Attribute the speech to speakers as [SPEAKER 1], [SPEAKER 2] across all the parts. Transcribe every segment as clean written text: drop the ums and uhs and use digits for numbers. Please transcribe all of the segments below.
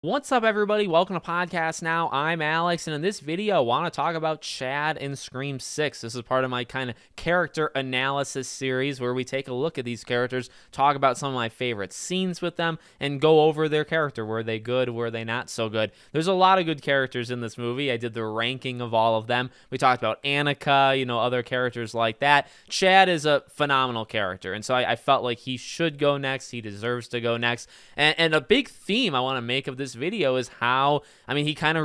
[SPEAKER 1] What's up, everybody? Welcome to Podcast Now. I'm Alex, and in this video, I want to talk about Chad in Scream 6. This is part of my kind of character analysis series where we take a look at these characters, talk about some of my favorite scenes with them, and go over their character. Were they good? Were they not so good? There's a lot of good characters in this movie. I did the ranking of all of them. We talked about Annika, other characters like that. Chad is a phenomenal character, and so I felt like he should go next. He deserves to go next. And a big theme I want to make of this video is how, he kind of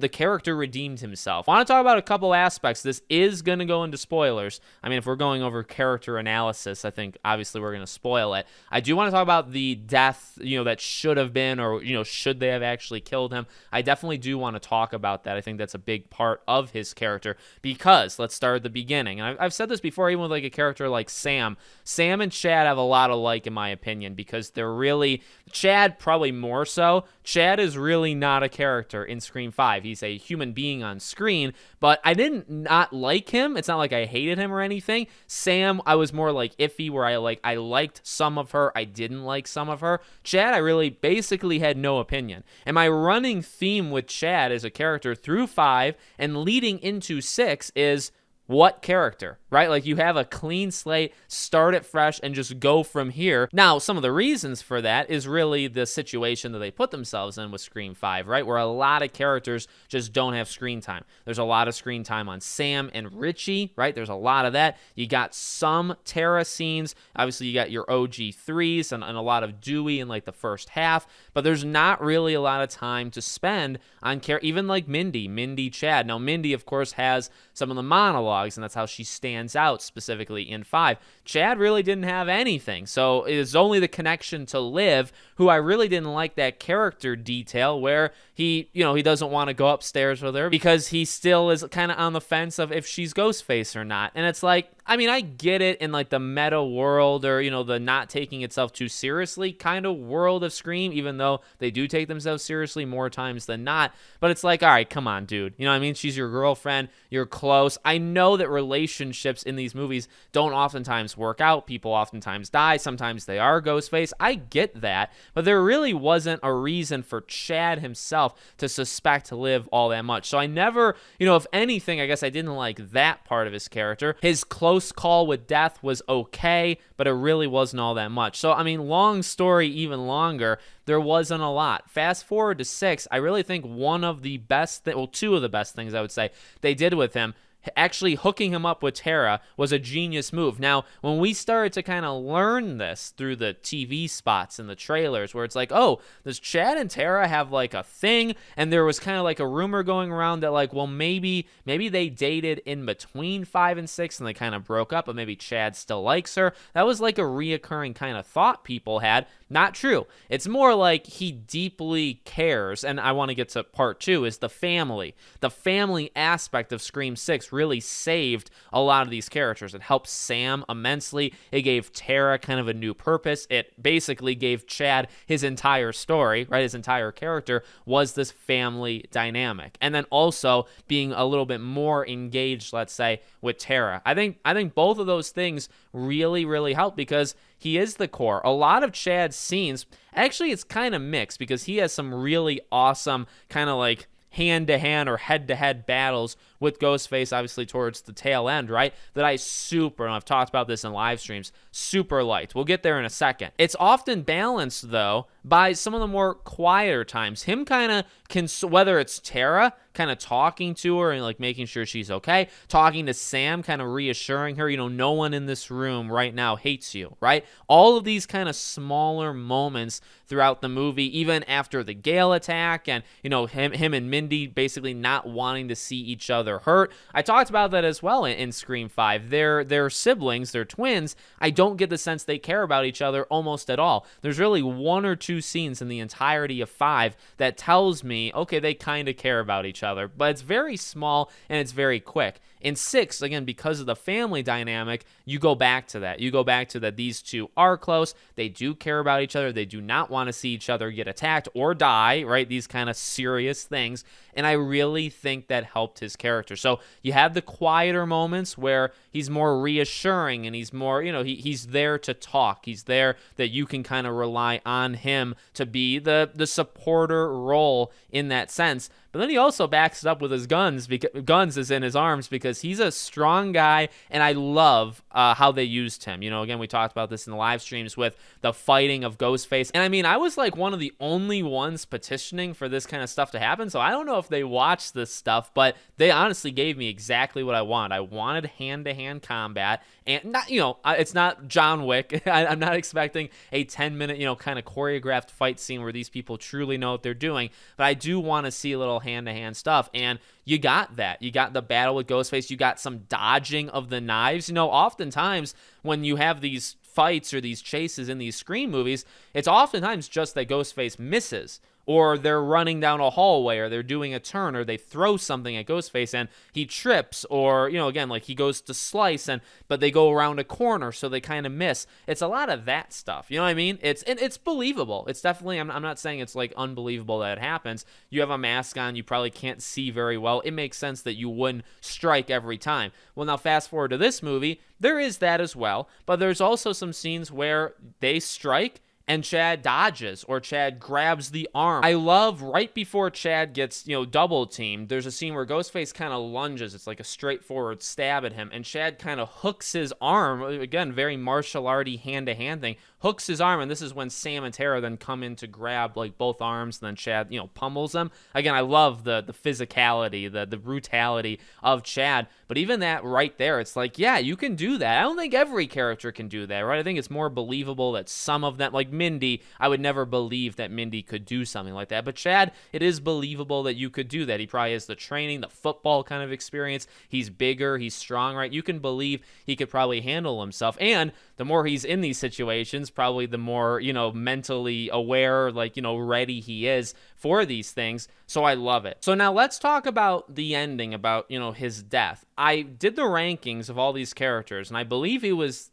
[SPEAKER 1] the character redeemed himself. I want to talk about a couple aspects. This is going to go into spoilers. If we're going over character analysis, I think obviously we're going to spoil it. I do want to talk about the death, that should have been, or, should they have actually killed him. I definitely do want to talk about that. I think that's a big part of his character because let's start at the beginning. And I've said this before, even with like a character like Sam. Sam and Chad have a lot alike in my opinion because they're really, Chad probably more so. Chad is really not a character in Scream 5. He's a human being on screen, but I didn't not like him. It's not like I hated him or anything. Sam, I was more like iffy where I liked some of her. I didn't like some of her. Chad, I really basically had no opinion. And my running theme with Chad as a character through 5 and leading into 6 is what character, right? Like you have a clean slate, start it fresh, and just go from here. Now, some of the reasons for that is really the situation that they put themselves in with Scream 5, right? Where a lot of characters just don't have screen time. There's a lot of screen time on Sam and Richie, right? There's a lot of that. You got some Tara scenes. Obviously, you got your OG3s and a lot of Dewey in like the first half, but there's not really a lot of time to spend on even like Mindy, Chad. Now, Mindy, of course, has some of the monologues, and that's how she stands out specifically in 5. Chad really didn't have anything, so it's only the connection to Liv, who I really didn't like that character detail where he doesn't want to go upstairs with her because he still is kind of on the fence of if she's Ghostface or not. And it's like, I get it in like the meta world or, the not taking itself too seriously kind of world of Scream, even though they do take themselves seriously more times than not. But it's like, all right, come on, dude. She's your girlfriend. You're close. I know that relationships in these movies don't oftentimes work out. People oftentimes die. Sometimes they are Ghostface. I get that. But there really wasn't a reason for Chad himself to suspect Liv all that much. So I never, if anything, I guess I didn't like that part of his character. His close call with death was okay, but it really wasn't all that much. So, long story, even longer, there wasn't a lot. Fast forward to 6, I really think one of the best, two of the best things I would say they did with him, actually hooking him up with Tara, was a genius move. Now, when we started to kind of learn this through the TV spots and the trailers, where it's like, oh, does Chad and Tara have like a thing? And there was kind of like a rumor going around that like, well, maybe they dated in between 5 and 6 and they kind of broke up, but maybe Chad still likes her. That was like a reoccurring kind of thought people had. Not true. It's more like he deeply cares, and I want to get to part 2, is the family. The family aspect of Scream 6 really saved a lot of these characters. It helped Sam immensely. It gave Tara kind of a new purpose. It basically gave Chad his entire story, right? His entire character was this family dynamic. And then also being a little bit more engaged, let's say, with Tara. I think both of those things really, really help because he is the core. A lot of Chad's scenes, actually it's kind of mixed because he has some really awesome kind of like hand-to-hand or head-to-head battles with Ghostface, obviously towards the tail end, right? That I and I've talked about this in live streams, super liked. We'll get there in a second. It's often balanced, though, by some of the more quieter times. Him kind of, whether it's Tara kind of talking to her and like making sure she's okay, talking to Sam, kind of reassuring her, no one in this room right now hates you, right? All of these kind of smaller moments throughout the movie, even after the Gale attack and, him and Mindy basically not wanting to see each other hurt. I talked about that as well in Scream 5. They're siblings, they're twins. I don't get the sense they care about each other almost at all. There's really 1 or 2 scenes in the entirety of 5 that tells me, okay, they kind of care about each other, but it's very small and it's very quick. In 6, again, because of the family dynamic, you go back to that. You go back to that these two are close. They do care about each other. They do not want to see each other get attacked or die, right? These kind of serious things. And I really think that helped his character. So you have the quieter moments where he's more reassuring and he's more, he's there to talk. He's there that you can kind of rely on him to be the supporter role in that sense. But then he also backs it up with his guns, because guns is in his arms, because he's a strong guy, and I love how they used him. Again, we talked about this in the live streams with the fighting of Ghostface. And I mean, I was like one of the only ones petitioning for this kind of stuff to happen, so I don't know if they watched this stuff, but they honestly gave me exactly what I wanted. I wanted hand-to-hand combat, and not, it's not John Wick. I'm not expecting a 10-minute, kind of choreographed fight scene where these people truly know what they're doing, but I do want to see a little hand-to-hand stuff, and you got that. You got the battle with Ghostface. You got some dodging of the knives. Oftentimes when you have these fights or these chases in these Scream movies, it's oftentimes just that Ghostface misses, or they're running down a hallway, or they're doing a turn, or they throw something at Ghostface and he trips, or, again, like he goes to slice, but they go around a corner, so they kind of miss. It's a lot of that stuff. You know what I mean? It's believable. It's definitely, I'm not saying it's like unbelievable that it happens. You have a mask on, you probably can't see very well. It makes sense that you wouldn't strike every time. Well, now fast forward to this movie, there is that as well, but there's also some scenes where they strike and Chad dodges, or Chad grabs the arm. I love right before Chad gets, double teamed, there's a scene where Ghostface kind of lunges. It's like a straightforward stab at him, and Chad kind of hooks his arm. Again, very martial arty hand-to-hand thing. Hooks his arm, and this is when Sam and Tara then come in to grab like both arms, and then Chad, pummels them. Again, I love the physicality, the brutality of Chad. But even that right there, it's like, yeah, you can do that. I don't think every character can do that, right? I think it's more believable that some of them, like Mindy, I would never believe that Mindy could do something like that. But Chad, it is believable that you could do that. He probably has the training, the football kind of experience. He's bigger, he's strong, right? You can believe he could probably handle himself. And the more he's in these situations, probably the more, mentally aware, ready he is for these things. So I love it. So now let's talk about the ending, about, his death. I did the rankings of all these characters, and I believe he was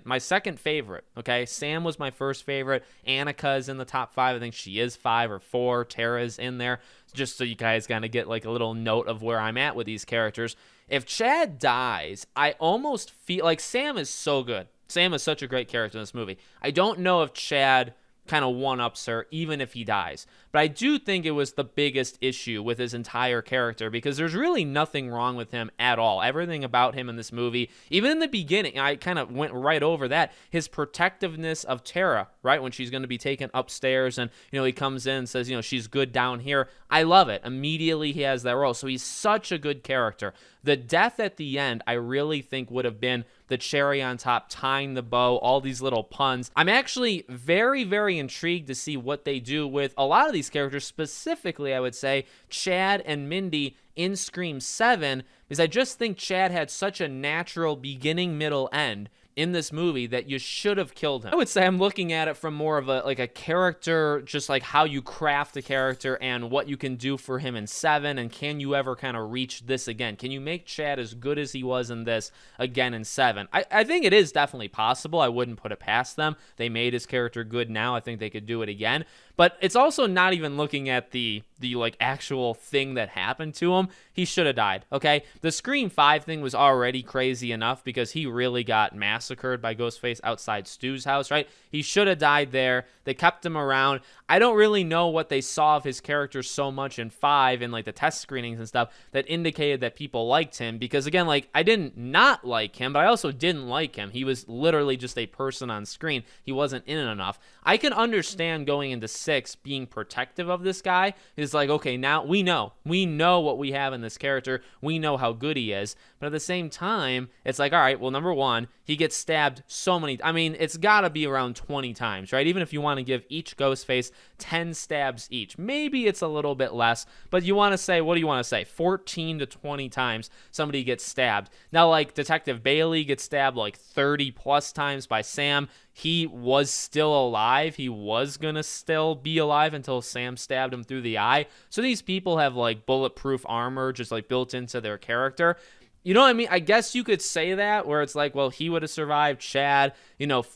[SPEAKER 1] my second favorite, okay? Sam was my first favorite. Annika is in the top 5. I think she is 5 or 4. Tara's in there, just so you guys kind of get like a little note of where I'm at with these characters. If Chad dies, I almost feel like Sam is so good. Sam is such a great character in this movie. I don't know if Chad kind of one-ups her, even if he dies. But I do think it was the biggest issue with his entire character, because there's really nothing wrong with him at all. Everything about him in this movie, even in the beginning, I kind of went right over that. His protectiveness of Tara, right, when she's going to be taken upstairs, and, he comes in and says, she's good down here. I love it. Immediately he has that role. So he's such a good character. The death at the end, I really think would have been the cherry on top, tying the bow, all these little puns. I'm actually very, very intrigued to see what they do with a lot of these characters, specifically, I would say, Chad and Mindy in Scream 7, because I just think Chad had such a natural beginning, middle, end in this movie that you should have killed him. I would say I'm looking at it from more of a character, just like how you craft a character and what you can do for him in 7, and can you ever kind of reach this again? Can you make Chad as good as he was in this again in 7? I think it is definitely possible. I wouldn't put it past them. They made his character good now. I think they could do it again. But it's also not even looking at the like actual thing that happened to him. He should have died, okay? The Scream 5 thing was already crazy enough because he really got massacred by Ghostface outside Stu's house, right? He should have died there. They kept him around. I don't really know what they saw of his character so much in 5 and like the test screenings and stuff that indicated that people liked him, because again, like, I didn't not like him, but I also didn't like him. He was literally just a person on screen. He wasn't in it enough. I can understand going into 6 being protective of this guy. It's like, okay, now we know what we have in this character. We know how good he is. But at the same time, it's like, all right, well, number one, he gets stabbed so many, I mean, it's got to be around 20 times, right? Even if you want to give each Ghostface 10 stabs each, maybe it's a little bit less, but you want to say, what do you want to say? 14 to 20 times somebody gets stabbed. Now, like, Detective Bailey gets stabbed like 30 plus times by Sam. He was still alive. He was going to still be alive until Sam stabbed him through the eye. So these people have like bulletproof armor just like built into their character. You know what I mean? I guess you could say that, where it's like, well, he would have survived. Chad,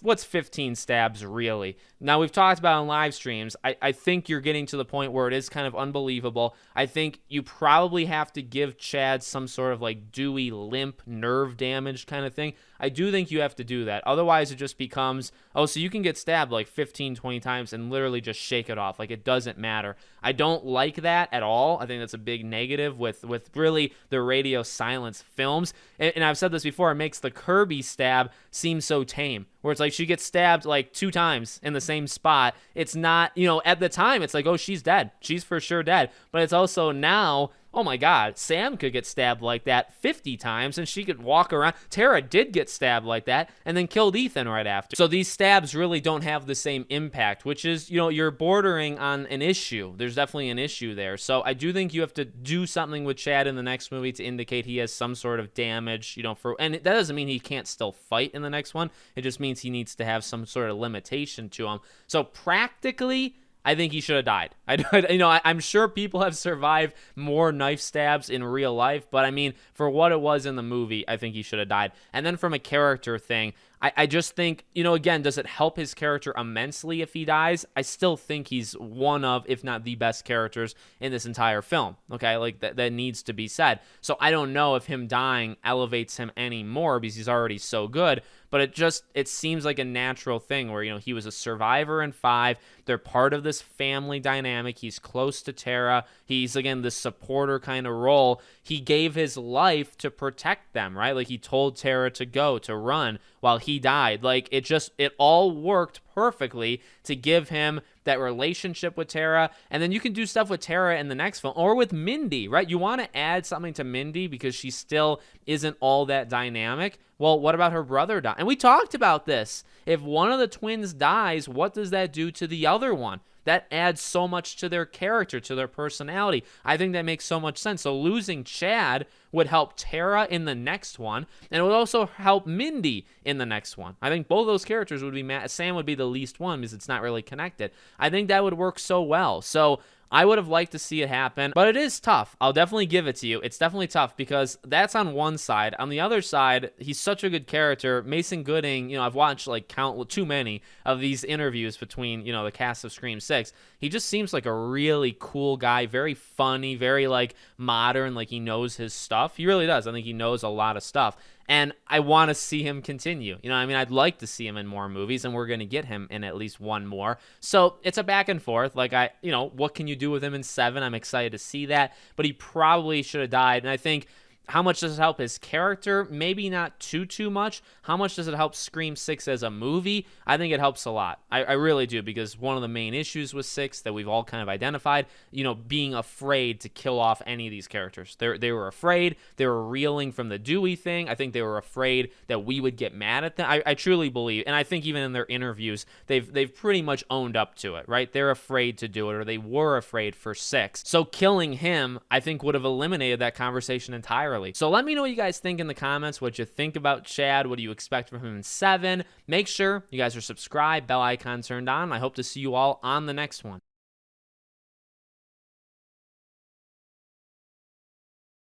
[SPEAKER 1] what's 15 stabs really? Now, we've talked about on live streams. I think you're getting to the point where it is kind of unbelievable. I think you probably have to give Chad some sort of like dewy, limp, nerve damage kind of thing. I do think you have to do that. Otherwise, it just becomes, oh, so you can get stabbed like 15, 20 times and literally just shake it off. Like, it doesn't matter. I don't like that at all. I think that's a big negative with really the radio silence films. And I've said this before, it makes the Kirby stab seem so tame, where it's like she gets stabbed like 2 times in the same spot. It's not, at the time, it's like, oh, she's dead. She's for sure dead. But it's also now, oh my God, Sam could get stabbed like that 50 times and she could walk around. Tara did get stabbed like that and then killed Ethan right after. So these stabs really don't have the same impact, which is, you're bordering on an issue. There's definitely an issue there. So I do think you have to do something with Chad in the next movie to indicate he has some sort of damage, and that doesn't mean he can't still fight in the next one. It just means he needs to have some sort of limitation to him. So practically, I think he should have died. I'm sure people have survived more knife stabs in real life, but I mean, for what it was in the movie, I think he should have died. And then from a character thing, I just think, again, does it help his character immensely if he dies? I still think he's one of, if not the best characters in this entire film. Okay, like that needs to be said. So I don't know if him dying elevates him anymore because he's already so good. But it seems like a natural thing where, he was a survivor in 5. They're part of this family dynamic. He's close to Tara. He's, again, this supporter kind of role. He gave his life to protect them, right? Like, he told Tara to run while he died. Like, it all worked perfectly to give him that relationship with Tara. And then you can do stuff with Tara in the next film or with Mindy, right? You want to add something to Mindy because she still isn't all that dynamic. Well, what about her brother dying? And we talked about this. If one of the twins dies, what does that do to the other one? That adds so much to their character, to their personality. I think that makes so much sense. So losing Chad would help Tara in the next one, and it would also help Mindy in the next one. I think both those characters would be mad. Sam would be the least one because it's not really connected. I think that would work so well. So I would have liked to see it happen, but it is tough. I'll definitely give it to you. It's definitely tough because that's on one side. On the other side, he's such a good character. Mason Gooding, I've watched like too many of these interviews between, the cast of Scream 6. He just seems like a really cool guy, very funny, very like modern, like he knows his stuff. He really does. I think he knows a lot of stuff. And I want to see him continue. I'd like to see him in more movies, and we're going to get him in at least one more. So it's a back and forth. Like, what can you do with him in 7? I'm excited to see that. But he probably should have died. And I think, how much does it help his character? Maybe not too much. How much does it help Scream 6 as a movie? I think it helps a lot. I really do, because one of the main issues with 6 that we've all kind of identified, being afraid to kill off any of these characters. They were afraid. They were reeling from the Dewey thing. I think they were afraid that we would get mad at them. I truly believe, and I think even in their interviews, they've pretty much owned up to it, right? They're afraid to do it, or they were afraid for 6. So killing him, I think, would have eliminated that conversation entirely. So let me know what you guys think in the comments, what you think about Chad. What do you expect from him in 7? Make sure you guys are subscribed, bell icon turned on. I hope to see you all on the next one.